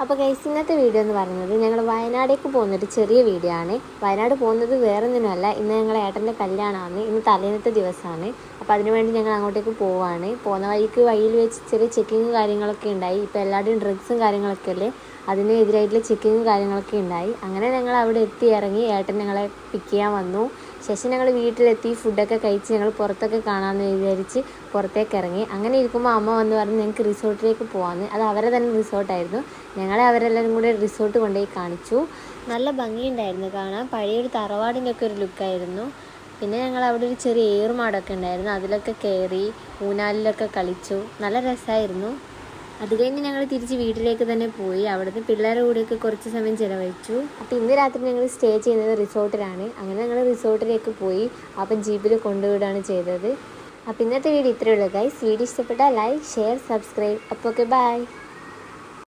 അപ്പോൾ ഗൈസ് ഇന്നത്തെ വീഡിയോ എന്ന് പറയുന്നത് ഞങ്ങൾ വയനാടേക്ക് പോകുന്നൊരു ചെറിയ വീഡിയോ ആണ്. വയനാട് പോകുന്നത് വേറൊന്നിനുമല്ല, ഇന്ന് ഞങ്ങളെ ഏട്ടൻ്റെ കല്യാണമാണ്. ഇന്ന് തലേന്നത്തെ ദിവസമാണ്. അപ്പോൾ അതിനുവേണ്ടി ഞങ്ങൾ അങ്ങോട്ടേക്ക് പോവുകയാണ്. പോകുന്ന വഴിയിൽ വെച്ച് ചെറിയ ചെക്കിങ് കാര്യങ്ങളൊക്കെ ഉണ്ടായി. ഇപ്പോൾ എല്ലാവരുടെയും ഡ്രഗ്സും കാര്യങ്ങളൊക്കെ അല്ലേ, അതിനെതിരായിട്ടുള്ള ചെക്കിങ് കാര്യങ്ങളൊക്കെ ഉണ്ടായി. അങ്ങനെ ഞങ്ങൾ അവിടെ എത്തി ഇറങ്ങി. ഏട്ടൻ ഞങ്ങളെ പിക്ക് ചെയ്യാൻ വന്നു. ശേഷം ഞങ്ങൾ വീട്ടിലെത്തി ഫുഡൊക്കെ കഴിച്ച് ഞങ്ങൾ പുറത്തൊക്കെ കാണാമെന്ന് വിചാരിച്ച് പുറത്തേക്ക് ഇറങ്ങി. അങ്ങനെ ഇരിക്കുമ്പോൾ അമ്മ വന്ന് പറഞ്ഞ് ഞങ്ങൾക്ക് റിസോർട്ടിലേക്ക് പോകാമെന്ന്. അത് അവരെ തന്നെ റിസോർട്ടായിരുന്നു. ഞങ്ങളെ അവരെല്ലാവരും കൂടെ റിസോർട്ട് കൊണ്ടുപോയി കാണിച്ചു. നല്ല ഭംഗിയുണ്ടായിരുന്നു കാണാൻ. പഴയൊരു തറവാടിൻ്റെ ഒക്കെ ഒരു ലുക്കായിരുന്നു. പിന്നെ ഞങ്ങൾ അവിടെ ഒരു ചെറിയ ഏറുമാടൊക്കെ ഉണ്ടായിരുന്നു, അതിലൊക്കെ കയറി ഊഞ്ഞാലിലൊക്കെ കളിച്ചു. നല്ല രസമായിരുന്നു. അത് കഴിഞ്ഞ് ഞങ്ങൾ തിരിച്ച് വീട്ടിലേക്ക് തന്നെ പോയി. അവിടുന്ന് പിള്ളേരുടെ കൂടെയൊക്കെ കുറച്ച് സമയം ചിലവഴിച്ചു. അപ്പോൾ ഇന്ന് രാത്രി ഞങ്ങൾ സ്റ്റേ ചെയ്യുന്നത് റിസോർട്ടിലാണ്. അങ്ങനെ ഞങ്ങൾ റിസോർട്ടിലേക്ക് പോയി. അപ്പം ജീപ്പിൽ കൊണ്ടുവിടുകയാണ് ചെയ്തത്. അപ്പോൾ ഇന്നത്തെ വീഡിയോ ഇത്രയേ ഉള്ളൂ ഗൈസ്. വീഡിയോ ഇഷ്ടപ്പെട്ടാൽ ലൈക്ക്, ഷെയർ, സബ്സ്ക്രൈബ്. അപ്പോൾ ഓക്കെ, ബൈ.